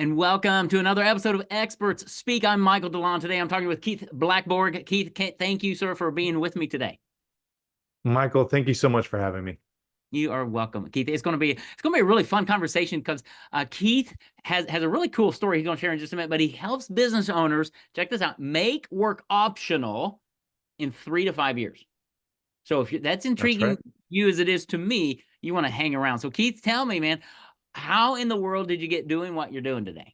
and welcome to another episode of Experts Speak. I'm Michael DeLon. Today I'm talking with Keith Blackborg. Keith, thank you, sir, for being with me today. Michael, thank you so much for having me. You are welcome, Keith. It's going to be a really fun conversation because Keith has a really cool story he's going to share in just a minute. But he helps business owners, check this out, make work optional in 3 to 5 years. So if that's That's intriguing right. you as it is to me, you want to hang around. So Keith, tell me, man, how in the world did you get doing what you're doing today?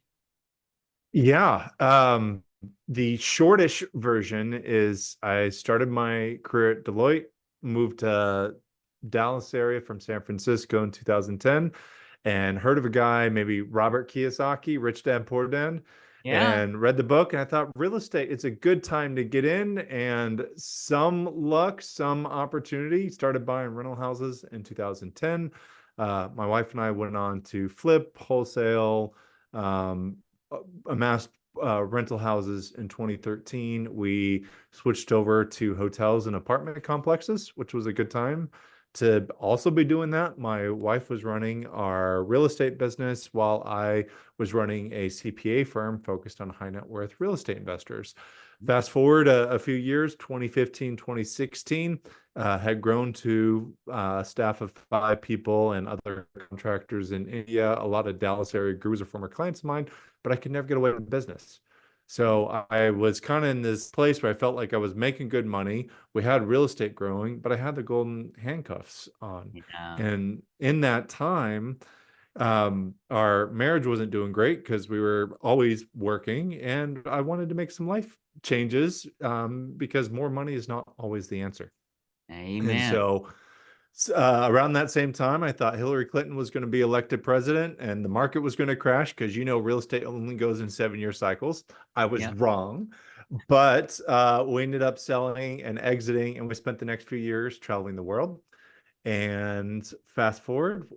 Yeah. The shortish version is I started my career at Deloitte, moved to Dallas area from San Francisco in 2010, and heard of a guy, maybe Robert Kiyosaki, Rich Dad Poor Dad, Yeah. and read the book. And I thought real estate, it's a good time to get in, and some luck, some opportunity. Started buying rental houses in 2010. My wife and I went on to flip, wholesale, amassed rental houses in 2013. We switched over to hotels and apartment complexes, which was a good time to also be doing that. My wife was running our real estate business while I was running a CPA firm focused on high net worth real estate investors. Fast forward a few years, 2015, 2016, had grown to a staff of 5 people and other contractors in India. A lot of Dallas area gurus are former clients of mine, but I could never get away with business. So I was kind of in this place where I felt like I was making good money. We had real estate growing, but I had the golden handcuffs on. Yeah. And in that time, our marriage wasn't doing great because we were always working, and I wanted to make some life changes because more money is not always the answer. And Amen. so around that same time, I thought Hillary Clinton was going to be elected president and the market was going to crash because, real estate only goes in 7-year cycles. I was Yep. wrong, but we ended up selling and exiting, and we spent the next few years traveling the world. And fast forward,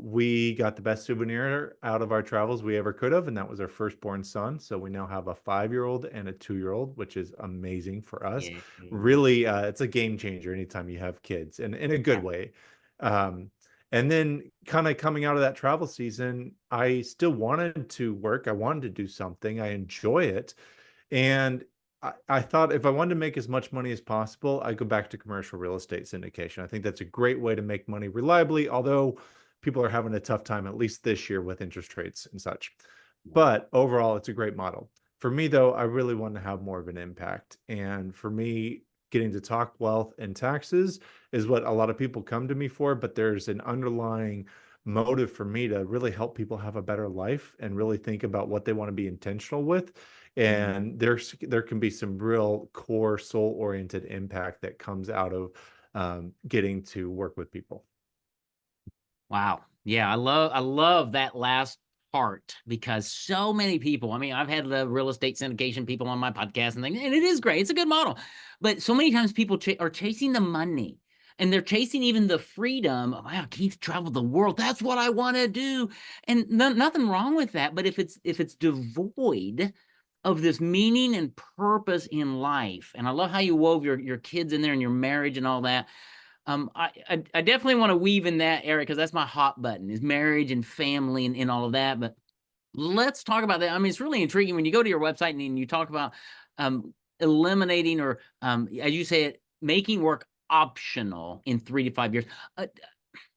we got the best souvenir out of our travels we ever could have, and that was our firstborn son. So we now have a 5-year-old and a 2-year-old, which is amazing for us. Yeah. Really, it's a game changer anytime you have kids, and in a good Yeah. way. Um, and then, kind of coming out of that travel season, I still wanted to work. I wanted to do something. I enjoy it. And I thought if I wanted to make as much money as possible, I'd go back to commercial real estate syndication. I think that's a great way to make money reliably, although people are having a tough time, at least this year, with interest rates and such. Yeah. But overall, it's a great model. For me, though, I really want to have more of an impact. And for me, getting to talk wealth and taxes is what a lot of people come to me for. But there's an underlying motive for me to really help people have a better life and really think about what they want to be intentional with. Mm. And there can be some real core soul oriented impact that comes out of getting to work with people. Wow. Yeah, I love that last part because so many people, I mean, I've had the real estate syndication people on my podcast and things, and it is great. It's a good model. But so many times people are chasing the money and they're chasing even the freedom. Wow, Keith traveled the world. That's what I want to do. And nothing wrong with that, but if it's devoid of this meaning and purpose in life, and I love how you wove your kids in there and your marriage and all that. I definitely want to weave in that area because that's my hot button is marriage and family and all of that. But let's talk about that. I mean, it's really intriguing when you go to your website and you talk about eliminating or, as you say it, making work optional in 3 to 5 years.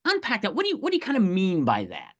Unpack that. What do you kind of mean by that?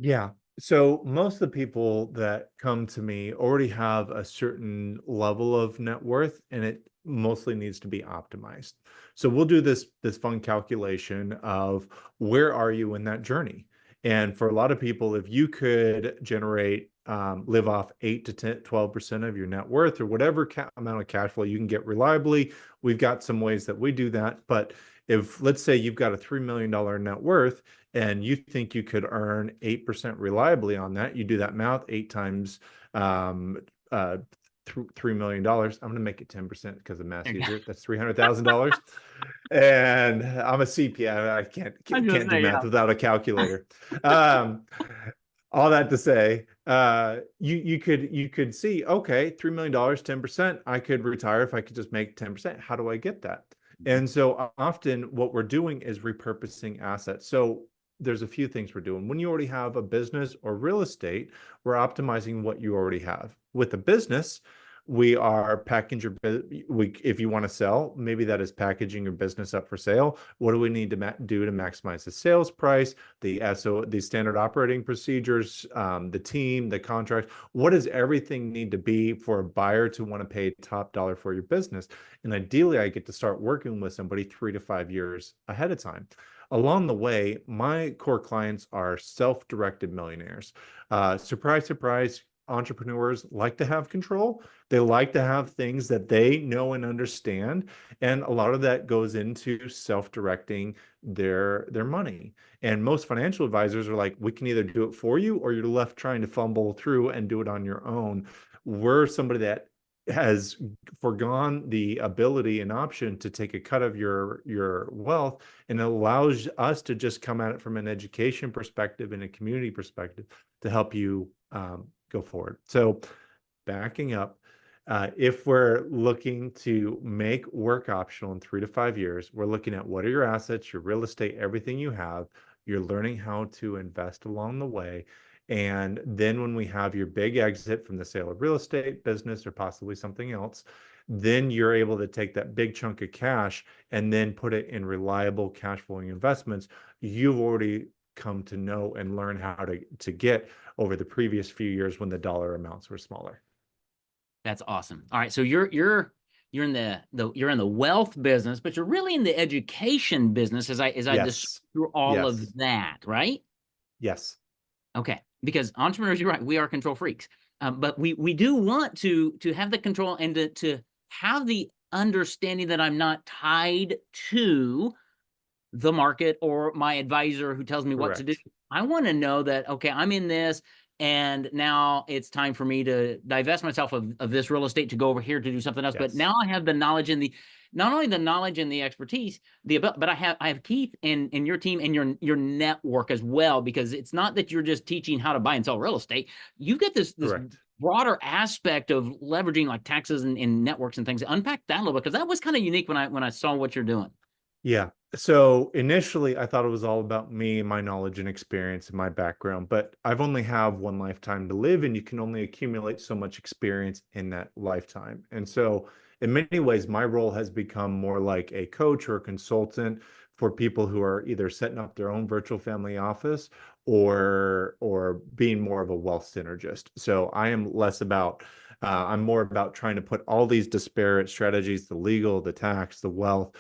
Yeah. So most of the people that come to me already have a certain level of net worth, and it mostly needs to be optimized. So we'll do this fun calculation of where are you in that journey? And for a lot of people, if you could generate live off 8 to 10, 12% of your net worth or whatever amount of cash flow you can get reliably, we've got some ways that we do that. But if let's say you've got a $3 million net worth and you think you could earn 8% reliably on that, you do that math, 8 times uh, $3 million. I'm going to make it 10% because the math's There you go. easier. That's $300,000. And I'm a CPA. I can't I was gonna can't do say, math yeah. without a calculator. Um, all that to say, you could see, okay, $3 million, 10%. I could retire if I could just make 10%. How do I get that? And so often what we're doing is repurposing assets. So there's a few things we're doing. When you already have a business or real estate, we're optimizing what you already have. With a business, we are packaging your if you want to sell, maybe that is packaging your business up for sale. What do we need to do to maximize the sales price, the standard operating procedures, the team, the contract? What does everything need to be for a buyer to want to pay top dollar for your business? And ideally, I get to start working with somebody 3 to 5 years ahead of time. Along the way, my core clients are self-directed millionaires. Surprise, surprise, entrepreneurs like to have control. They like to have things that they know and understand. And a lot of that goes into self-directing their money. And most financial advisors are like, we can either do it for you or you're left trying to fumble through and do it on your own. We're somebody that has foregone the ability and option to take a cut of your wealth, and it allows us to just come at it from an education perspective and a community perspective to help you go forward. So backing up, if we're looking to make work optional in 3 to 5 years, we're looking at what are your assets, your real estate, everything you have. You're learning how to invest along the way. And then when we have your big exit from the sale of real estate, business, or possibly something else, then you're able to take that big chunk of cash and then put it in reliable cash flowing investments you've already come to know and learn how to get over the previous few years when the dollar amounts were smaller. That's awesome. All right, so you're in you're in the wealth business, but you're really in the education business as I just Yes. through all Yes. of that, right? Yes. Okay, because entrepreneurs, you're right, we are control freaks, but we do want to have the control and to have the understanding that I'm not tied to the market or my advisor who tells me what to do. Correct. I want to know that, okay, I'm in this and now it's time for me to divest myself of this real estate to go over here to do something else. But Yes. now I have the knowledge and the not only the knowledge and the expertise, but I have Keith and your team and your network as well, because it's not that you're just teaching how to buy and sell real estate. You've got this Correct. broader aspect of leveraging like taxes and networks and things. Unpack that a little bit, because that was kind of unique when I saw what you're doing. Yeah. So initially, I thought it was all about me, my knowledge and experience and my background, but I've only have one lifetime to live, and you can only accumulate so much experience in that lifetime. And so, in many ways, my role has become more like a coach or a consultant for people who are either setting up their own virtual family office or being more of a wealth synergist. So I am less about I'm more about trying to put all these disparate strategies, the legal, the tax, the wealth,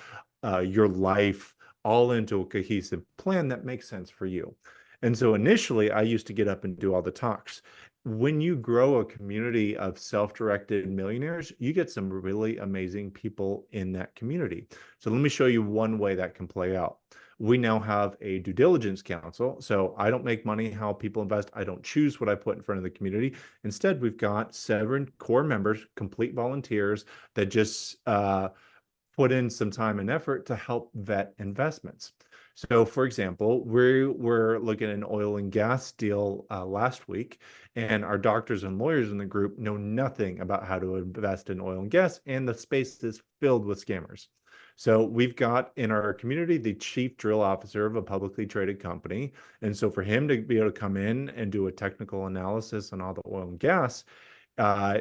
your life all into a cohesive plan that makes sense for you. And so initially, I used to get up and do all the talks. When you grow a community of self-directed millionaires, you get some really amazing people in that community. So let me show you one way that can play out. We now have a due diligence council. So I don't make money how people invest. I don't choose what I put in front of the community. Instead, we've got 7 core members, complete volunteers that just put in some time and effort to help vet investments. So, for example, we were looking at an oil and gas deal last week, and our doctors and lawyers in the group know nothing about how to invest in oil and gas, and the space is filled with scammers. So, we've got in our community the chief drill officer of a publicly traded company. And so, for him to be able to come in and do a technical analysis on all the oil and gas,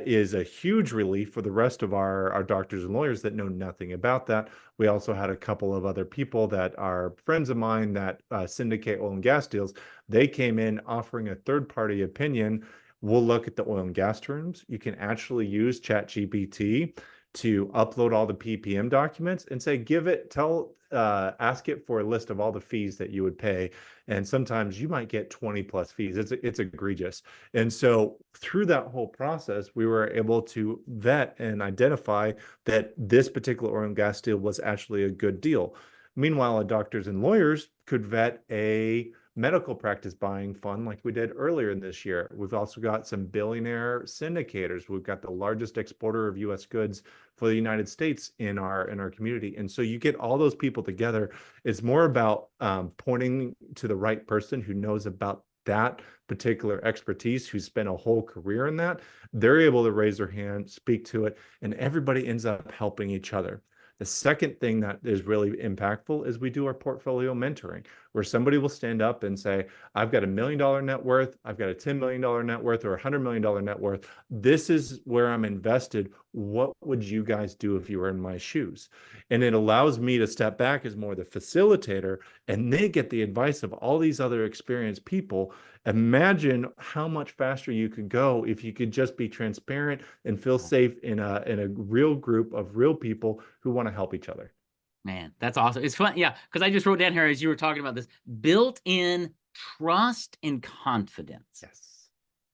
is a huge relief for the rest of our doctors and lawyers that know nothing about that. We also had a couple of other people that are friends of mine that syndicate oil and gas deals. They came in offering a third party opinion. We'll look at the oil and gas terms. You can actually use ChatGPT to upload all the PPM documents and say, ask it for a list of all the fees that you would pay. And sometimes you might get 20 plus fees. It's egregious. And so through that whole process, we were able to vet and identify that this particular oil and gas deal was actually a good deal. Meanwhile, our doctors and lawyers could vet a medical practice buying fund like we did earlier in this year. We've also got some billionaire syndicators. We've got the largest exporter of US goods for the United States in our community. And so you get all those people together. It's more about pointing to the right person who knows about that particular expertise, who spent a whole career in that. They're able to raise their hand, speak to it, and everybody ends up helping each other. The second thing that is really impactful is we do our portfolio mentoring, where somebody will stand up and say, I've got $1 million net worth, I've got a $10 million net worth, or $100 million net worth. This is where I'm invested. What would you guys do if you were in my shoes? And it allows me to step back as more the facilitator, and they get the advice of all these other experienced people. Imagine how much faster you could go if you could just be transparent and feel safe in a real group of real people who want to help each other. Man, that's awesome. It's fun. Yeah, because I just wrote down here as you were talking about this, built-in trust and confidence. Yes.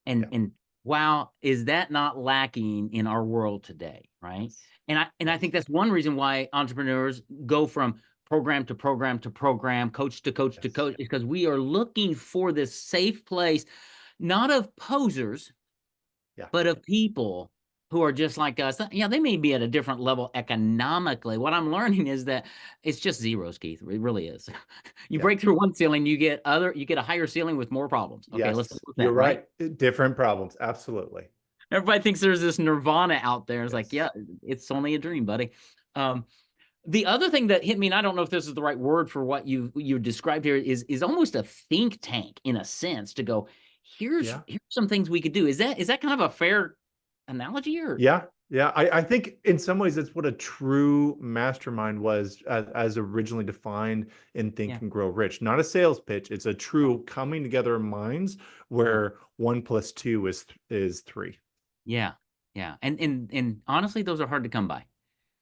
And Yeah. and wow, is that not lacking in our world today, right? Yes. And I think that's one reason why entrepreneurs go from program to program to program, coach to coach to Yes. coach, is because we are looking for this safe place, not of posers, Yeah. but of people who are just like us. Yeah, they may be at a different level economically. What I'm learning is that it's just zeros, Keith. It really is. You Yeah. break through one ceiling, you get a higher ceiling with more problems. Okay, let's go Yes. with You're that, right? right. Different problems. Absolutely. Everybody thinks there's this nirvana out there. It's like, yeah, Yes. it's only a dream, buddy. Um, the other thing that hit me, and I don't know if this is the right word for what you described here, is almost a think tank in a sense to go, here's Yeah. some things we could do. Is that kind of a fair analogy or Yeah. Yeah. I think in some ways it's what a true mastermind was as originally defined in Think yeah, and Grow Rich. Not a sales pitch. It's a true coming together of minds yeah, where 1 + 2 is 3. yeah, yeah. And honestly, those are hard to come by.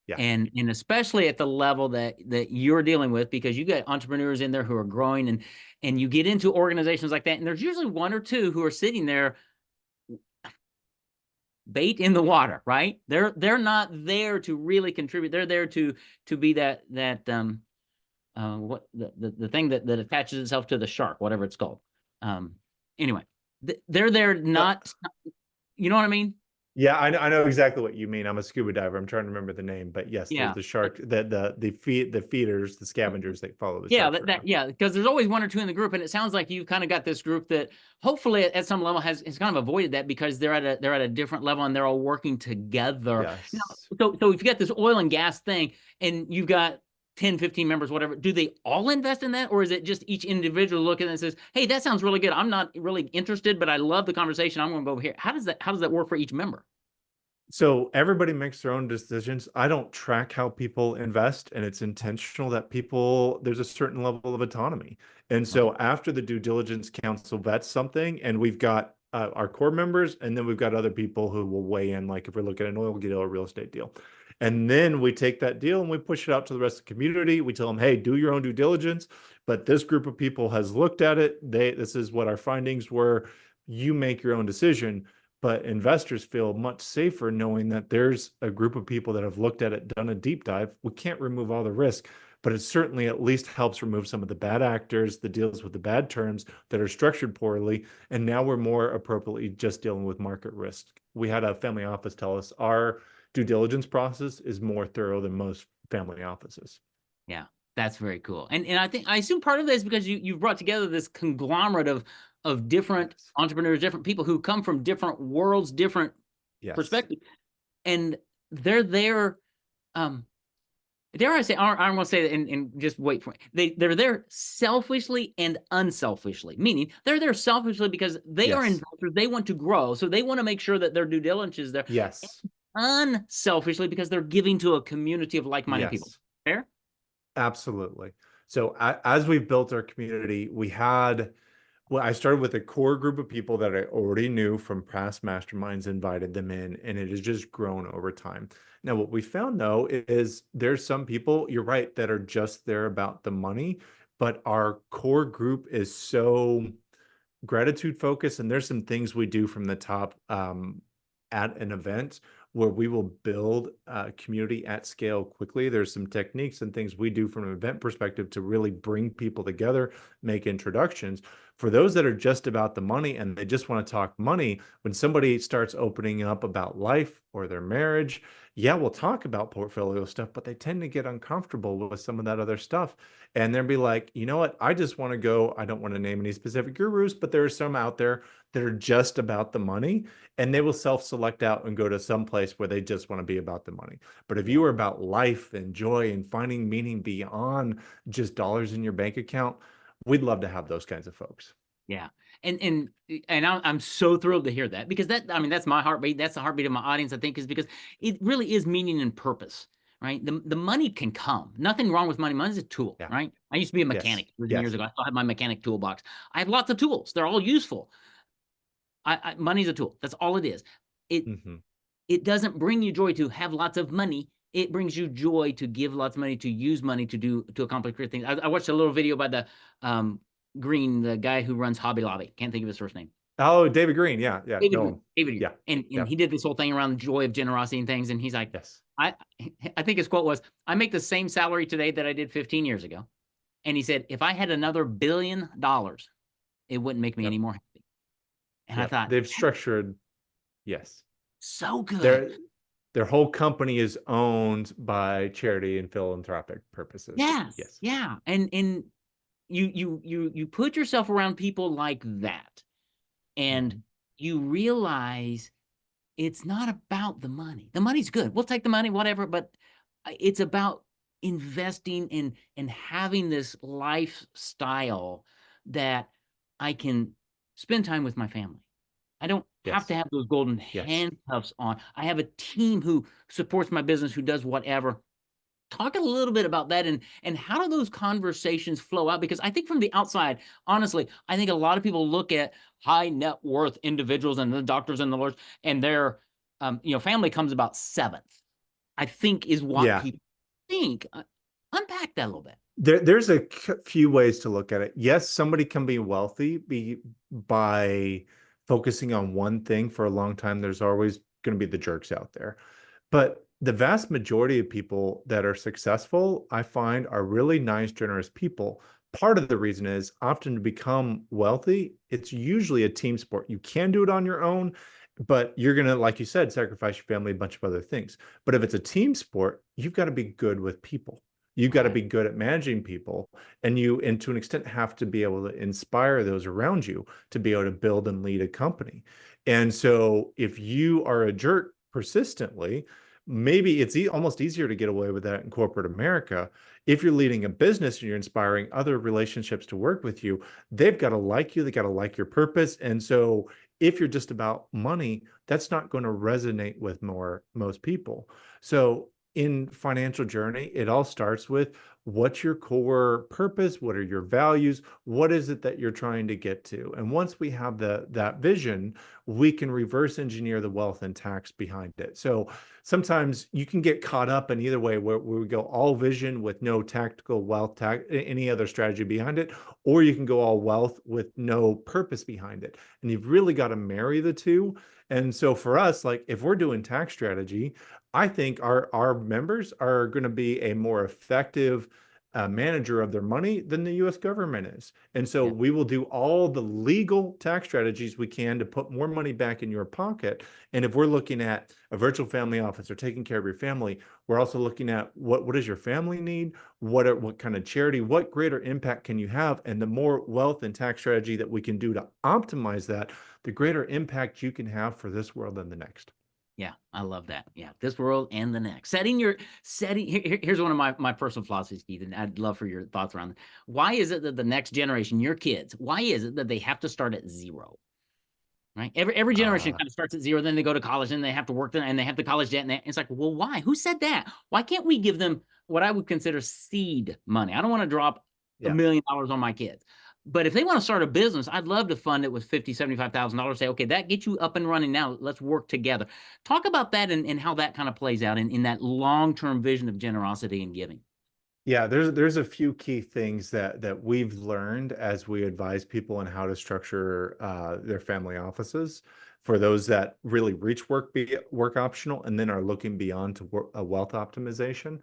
Yeah. And especially at the level that you're dealing with, because you got entrepreneurs in there who are growing, and you get into organizations like that, and there's usually one or two who are sitting there bait in the water, right? They're not there to really contribute. They're there to be what the thing that attaches itself to the shark, whatever it's called. Um anyway, they're there No, not, you know what I mean? yeah, I know exactly what you mean. I'm a scuba diver. I'm trying to remember the name, but yes, there's Yeah. the shark, the feeders, the scavengers that follow the Yeah, sharks around. yeah, because there's always one or two in the group, and it sounds like you've kind of got this group that hopefully at some level has kind of avoided that because they're at a different level and they're all working together. Yes. So if you got this oil and gas thing and you've got 10, 15 members, whatever, do they all invest in that, or is it just each individual looking and says, "Hey, that sounds really good. I'm not really interested, but I love the conversation. I'm going to go over here." How does that work for each member? So everybody makes their own decisions. I don't track how people invest, and it's intentional that there's a certain level of autonomy. And Right. so after the due diligence council vets something, and we've got our core members, and then we've got other people who will weigh in, like if we're looking at an oil deal or a real estate deal. And then we take that deal and we push it out to the rest of the community. We tell them, hey, do your own due diligence. But this group of people has looked at it. This is what our findings were. You make your own decision. But investors feel much safer knowing that there's a group of people that have looked at it, done a deep dive. We can't remove all the risk, but it certainly at least helps remove some of the bad actors, the deals with the bad terms that are structured poorly. And now we're more appropriately just dealing with market risk. We had a family office tell us our due diligence process is more thorough than most family offices. Yeah, that's very cool. And I assume part of that is because you've brought together this conglomerate of different Yes. entrepreneurs, different people who come from different worlds, different Yes. perspectives, and they're there. Um, dare I say? I'm going to say that, and just wait for it. They're there selfishly and unselfishly, meaning they're there selfishly because they are Yes. investors. They want to grow, so they want to make sure that their due diligence is there. Yes. Unselfishly because they're giving to a community of like-minded people. Yes. Fair? Absolutely. So as we've built our community, well, I started with a core group of people that I already knew from past masterminds, invited them in, and it has just grown over time. Now, what we found though is there's some people, you're right, that are just there about the money, but our core group is so gratitude focused, and there's some things we do from the top at an event where we will build a community at scale quickly. There's some techniques and things we do from an event perspective to really bring people together, make introductions. For those that are just about the money and they just want to talk money, when somebody starts opening up about life or their marriage, yeah, we'll talk about portfolio stuff, but they tend to get uncomfortable with some of that other stuff. And they'll be like, you know what? I just want to go. I don't want to name any specific gurus, but there are some out there that are just about the money, and they Yeah. will self-select out and go to some place where they just want to be about the money. But if you Yeah. are about life and joy and finding meaning beyond just dollars in your bank account, we'd love to have those kinds of folks. Yeah. And I'm so thrilled to hear that, because that, I mean, that's my heartbeat. That's the heartbeat of my audience, I think, is because it really is meaning and purpose, right? The money can come. Nothing wrong with money. Money's a tool, Yeah. right? I used to be a Yes. mechanic years and years Yes. ago. I still have my mechanic toolbox. I have lots of tools. They're all useful. Money's a tool. That's all it is. It Hmm. it doesn't bring you joy to have lots of money. It brings you joy to give lots of money, to use money to accomplish great things. I watched a little video by the um, Green, the guy who runs Hobby Lobby. Can't think of his first name. Oh, David Green. Yeah. Yeah. David Know Green. him. David Green. Yeah. And Yeah. he did this whole thing around the joy of generosity and things. And he's like, Yes. I I think his quote was, I make the same salary today that I did 15 years ago. And he said, if I had another $1 billion, it wouldn't make me any Yep. more happy. And I Yep. thought, They've structured, yes. so good. Their whole company is owned by charity and philanthropic purposes. Yes. Yes. Yeah. And you put yourself around people like that, and Mhm. you realize it's not about the money. The money's good. We'll take the money, whatever, but it's about investing in and having this lifestyle that I can spend time with my family. I don't have to Yes. have those golden Yes. handcuffs on. I have a team who supports my business, who does whatever. Talk a little bit about that, and how do those conversations flow out? Because I think from the outside, honestly, I think a lot of people look at high net worth individuals and the doctors and the lawyers, and their family comes about seventh, I think, is what Yeah. people think. Unpack that a little bit. There's a few ways to look at it. Yes, somebody can be wealthy by focusing on one thing for a long time. There's always going to be the jerks out there. But the vast majority of people that are successful, I find, are really nice, generous people. Part of the reason is often to become wealthy, it's usually a team sport. You can do it on your own, but you're going to, like you said, sacrifice your family, a bunch of other things. But if it's a team sport, you've got to be good with people. You've got to Right. be good at managing people, and to an extent, have to be able to inspire those around you to be able to build and lead a company. And so, if you are a jerk persistently, maybe it's almost easier to get away with that in corporate America. If you're leading a business and you're inspiring other relationships to work with you, they've got to like you, they got to like your purpose. And so, if you're just about money, that's not going to resonate with most people. So, in financial journey, it all starts with, what's your core purpose? What are your values? What is it that you're trying to get to? And once we have that vision, we can reverse engineer the wealth and tax behind it. So sometimes you can get caught up in either way, where we go all vision with no tactical wealth tax, any other strategy behind it, or you can go all wealth with no purpose behind it. And you've really got to marry the two. And so for us, like if we're doing tax strategy, I think our members are going to be a more effective manager of their money than the U.S. government is. And so Yeah. we will do all the legal tax strategies we can to put more money back in your pocket. And if we're looking at a virtual family office or taking care of your family, we're also looking at what does your family need? What kind of charity? What greater impact can you have? And the more wealth and tax strategy that we can do to optimize that, the greater impact you can have for this world and the next. Yeah, I love that. Yeah, this world and the next. Setting. Here's one of my personal philosophies, Keith, and I'd love for your thoughts around it. Why is it that the next generation, your kids, why is it that they have to start at zero? Right? Every generation Uh, kind of starts at zero, then they go to college, and they have to work, and they have the college debt, and it's like, well, why? Who said that? Why can't we give them what I would consider seed money? I don't want to drop a yeah. million dollars on my kids. But if they want to start a business, I'd love to fund it with $50,000, $75,000. Say, okay, that gets you up and running now. Let's work together. Talk about that, and how that kind of plays out in that long-term vision of generosity and giving. Yeah, there's a few key things that we've learned as we advise people on how to structure their family offices for those that really reach work optional and then are looking beyond to wealth optimization.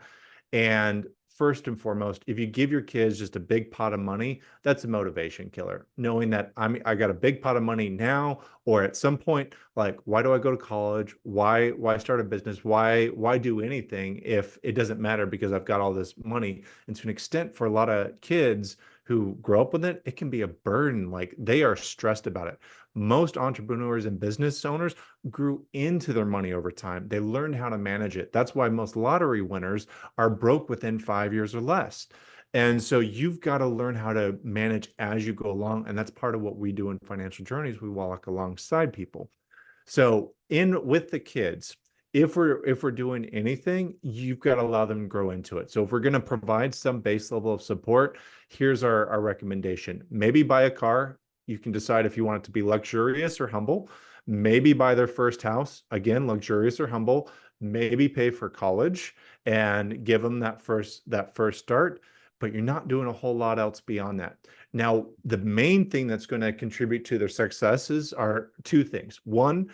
And first and foremost, if you give your kids just a big pot of money, that's a motivation killer. Knowing that I got a big pot of money now, or at some point, like, why do I go to college? Why start a business? Why do anything if it doesn't matter because I've got all this money? And to an extent, for a lot of kids who grow up with it, it can be a burden. Like, they are stressed about it. Most entrepreneurs and business owners grew into their money over time. They learned how to manage it. That's why most lottery winners are broke within 5 years or less. And so you've got to learn how to manage as you go along. And that's part of what we do in Financial Journeys. We walk alongside people. So in with the kids, if we're doing anything, you've got to allow them to grow into it. So if we're going to provide some base level of support, here's our recommendation. Maybe buy a car. You can decide if you want it to be luxurious or humble. Maybe buy their first house, again, luxurious or humble. Maybe pay for college and give them that first start, but you're not doing a whole lot else beyond that. Now, the main thing that's going to contribute to their successes are two things. One,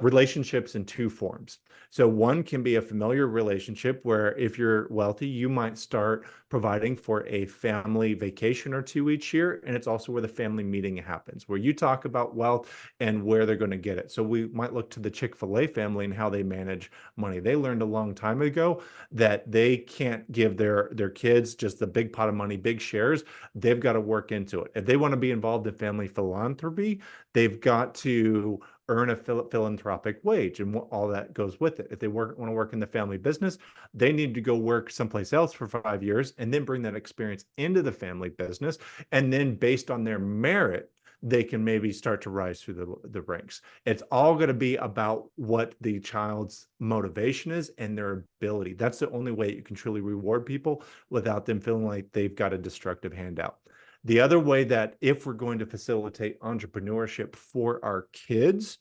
relationships in two forms. So one can be a familiar relationship where if you're wealthy, you might start providing for a family vacation or two each year. And it's also where the family meeting happens, where you talk about wealth and where they're going to get it. So we might look to the Chick-fil-A family and how they manage money. They learned a long time ago that they can't give their kids just a big pot of money, big shares. They've got to work into it. If they want to be involved in family philanthropy, they've got to earn a philanthropic wage and all that goes with it. If they want to work in the family business, they need to go work someplace else for 5 years and then bring that experience into the family business. And then based on their merit, they can maybe start to rise through the ranks. It's all going to be about what the child's motivation is and their ability. That's the only way you can truly reward people without them feeling like they've got a destructive handout. The other way that if we're going to facilitate entrepreneurship for our kids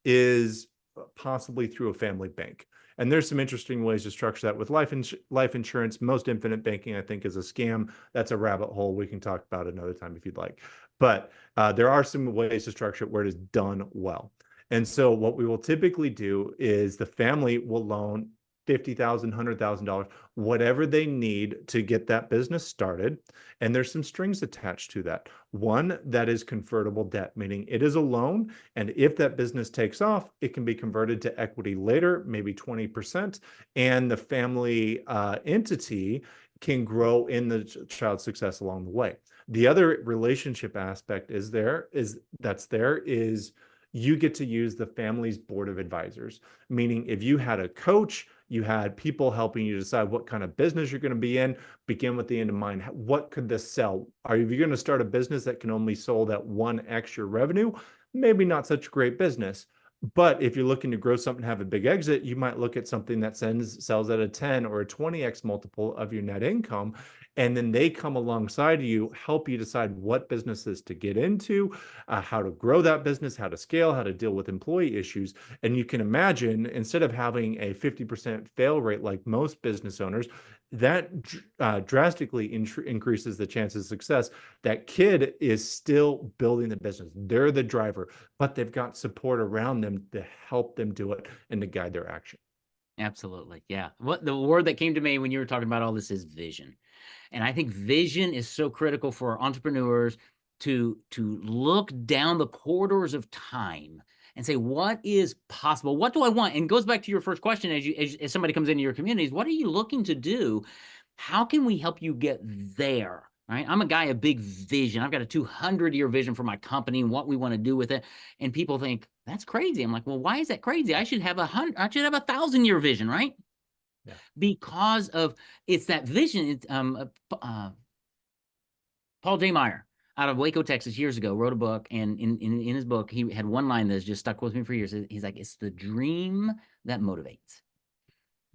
is possibly through a family bank. And there's some interesting ways to structure that with life insurance. Most infinite banking, I think, is a scam. That's a rabbit hole we can talk about another time if you'd like. But there are some ways to structure it where it is done well. And so what we will typically do is the family will loan $50,000, $100,000, whatever they need to get that business started. And there's some strings attached to that. One, that is convertible debt, meaning it is a loan. And if that business takes off, it can be converted to equity later, maybe 20%. And the family entity can grow in the child's success along the way. The other relationship aspect is you get to use the family's board of advisors, meaning if you had a coach, you had people helping you decide what kind of business you're going to be in, begin with the end in mind. What could this sell? Are you going to start a business that can only sold at 1x your revenue? Maybe not such a great business. But if you're looking to grow something, have a big exit, you might look at something that sells at a 10 or a 20x multiple of your net income. And then they come alongside you, help you decide what businesses to get into, how to grow that business, how to scale, how to deal with employee issues. And you can imagine, instead of having a 50% fail rate like most business owners, that drastically increases the chances of success. That kid is still building the business. They're the driver, but they've got support around them to help them do it and to guide their action. Absolutely. Yeah. What the word that came to me when you were talking about all this is vision. And I think vision is so critical for entrepreneurs to look down the corridors of time and say, what is possible? What do I want? And it goes back to your first question as somebody comes into your communities, what are you looking to do? How can we help you get there? Right? I'm a guy of big vision. I've got a 200-year vision for my company and what we want to do with it. And people think that's crazy. I'm like, well, why is that crazy? I should have 1,000-year vision, right? Yeah. Because of it's that vision. It's Paul J. Meyer out of Waco, Texas, years ago, wrote a book, and in his book, he had one line that's just stuck with me for years. He's like, it's the dream that motivates.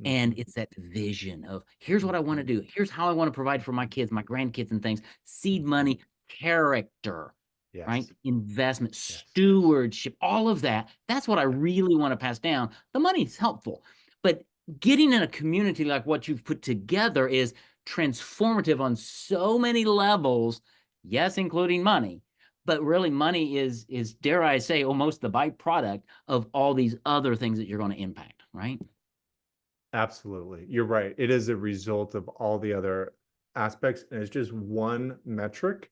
And it's that vision of here's what I want to do. Here's how I want to provide for my kids, my grandkids, and things. Seed money, character, Yes. right? Investment, Yes. stewardship, all of that. That's what I really want to pass down. The money's helpful, but getting in a community like what you've put together is transformative on so many levels. Yes, including money. But really, money is dare I say, almost the byproduct of all these other things that you're going to impact, right? Absolutely. You're right. It is a result of all the other aspects, and it's just one metric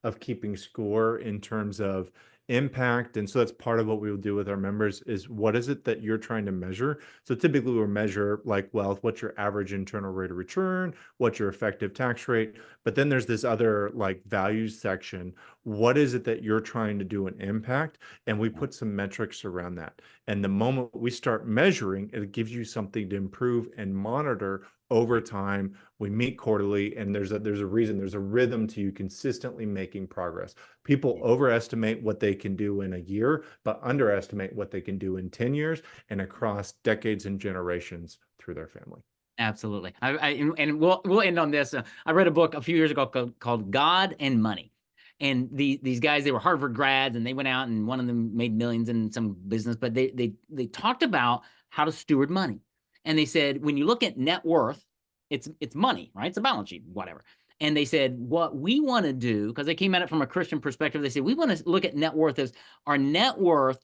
of keeping score in terms of impact. And so that's part of what we will do with our members is what is it that you're trying to measure? So typically we'll measure like wealth, what's your average internal rate of return, what's your effective tax rate. But then there's this other like values section. What is it that you're trying to do an impact? And we put some metrics around that. And the moment we start measuring, it gives you something to improve and monitor over time. We meet quarterly, and there's a reason, there's a rhythm to you consistently making progress. People overestimate what they can do in a year, but underestimate what they can do in 10 years and across decades and generations through their family. Absolutely. And we'll end on this. I read a book a few years ago called God and Money. And these guys, they were Harvard grads, and they went out, and one of them made millions in some business, but they talked about how to steward money. And they said, when you look at net worth, it's money, right? It's a balance sheet, whatever. And they said, what we want to do, because they came at it from a Christian perspective, they said, we want to look at net worth as our net worth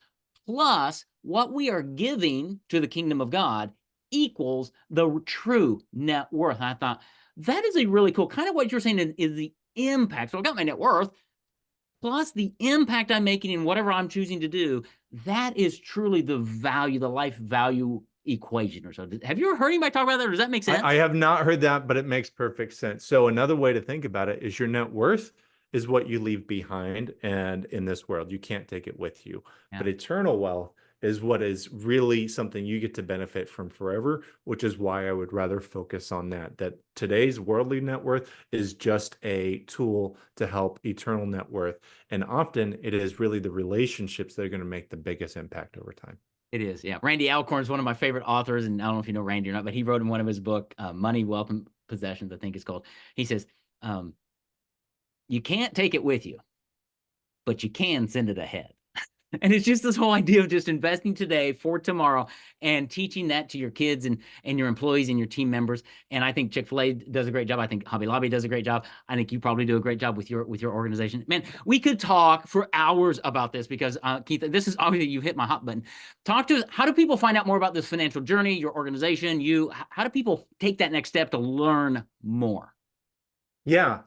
plus what we are giving to the kingdom of God equals the true net worth. And I thought, that is a really cool, kind of what you're saying is the impact. So I got my net worth plus the impact I'm making in whatever I'm choosing to do. That is truly the value, the life value equation or so. Have you ever heard anybody talk about that, or does that make sense? I have not heard that, but it makes perfect sense. So another way to think about it is your net worth is what you leave behind, and in this world, you can't take it with you. Yeah. But eternal wealth is what is really something you get to benefit from forever, which is why I would rather focus on that. That today's worldly net worth is just a tool to help eternal net worth. And often it is really the relationships that are going to make the biggest impact over time. It is, yeah. Randy Alcorn is one of my favorite authors, and I don't know if you know Randy or not, but he wrote in one of his book, Money, Wealth, and Possessions, I think it's called. He says, you can't take it with you, but you can send it ahead. And it's just this whole idea of just investing today for tomorrow and teaching that to your kids and your employees and your team members. And I think Chick-fil-A does a great job. I think Hobby Lobby does a great job. I think you probably do a great job with your organization. Man, we could talk for hours about this because, Keith, this is obviously you hit my hot button. Talk to us. How do people find out more about this financial journey, your organization, you? How do people take that next step to learn more? Yeah.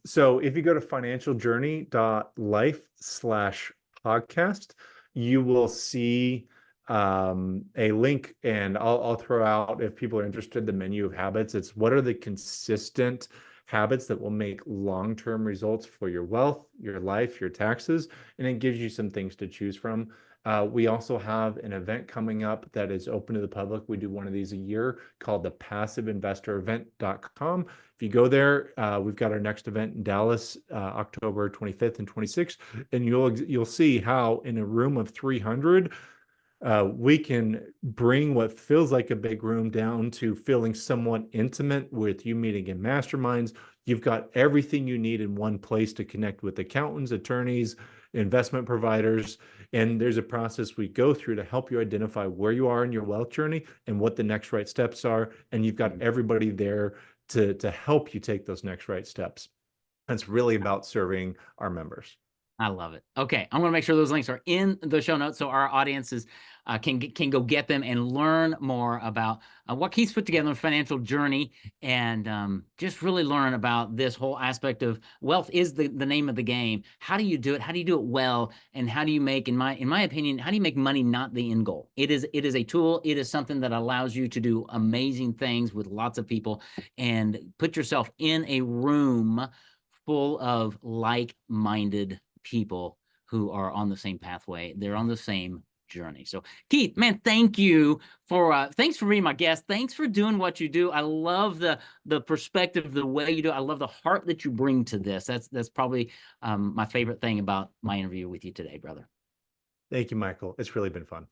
So if you go to financialjourney.life/podcast, you will see a link, and I'll throw out, if people are interested, the menu of habits. It's what are the consistent habits that will make long-term results for your wealth, your life, your taxes, and it gives you some things to choose from. We also have an event coming up that is open to the public. We do one of these a year called the PassiveInvestorEvent.com. If you go there, we've got our next event in Dallas, October 25th and 26th, and you'll see how in a room of 300, we can bring what feels like a big room down to feeling somewhat intimate with you meeting in masterminds. You've got everything you need in one place to connect with accountants, attorneys, investment providers. And there's a process we go through to help you identify where you are in your wealth journey and what the next right steps are. And you've got everybody there to help you take those next right steps. It's really about serving our members. I love it. Okay, I'm going to make sure those links are in the show notes so our audiences can go get them and learn more about what Keith's put together in a financial journey, and just really learn about this whole aspect of wealth is the name of the game. How do you do it? How do you do it well? And how do you make, in my opinion, how do you make money not the end goal? It is a tool. It is something that allows you to do amazing things with lots of people and put yourself in a room full of like-minded people who are on the same pathway. They're on the same journey. So Keith, man, thanks for being my guest. Thanks for doing what you do. I love the perspective, the way you do it. I love the heart that you bring to this. That's probably my favorite thing about my interview with you today, brother. Thank you, Michael. It's really been fun.